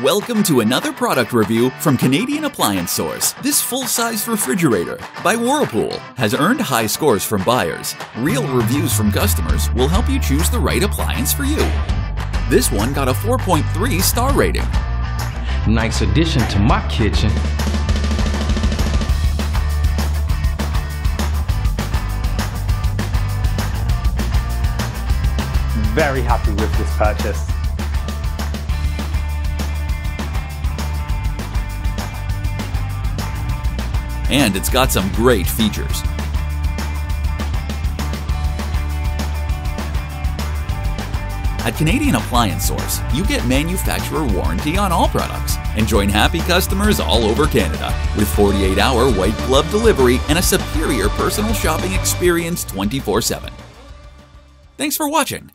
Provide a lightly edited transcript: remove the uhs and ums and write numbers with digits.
Welcome to another product review from Canadian Appliance Source. This full-size refrigerator by Whirlpool has earned high scores from buyers. Real reviews from customers will help you choose the right appliance for you. This one got a 4.3 star rating. Nice addition to my kitchen. Very happy with this purchase. And it's got some great features. At Canadian Appliance Source, you get manufacturer warranty on all products and join happy customers all over Canada with 48-hour white glove delivery and a superior personal shopping experience 24/7. Thanks for watching.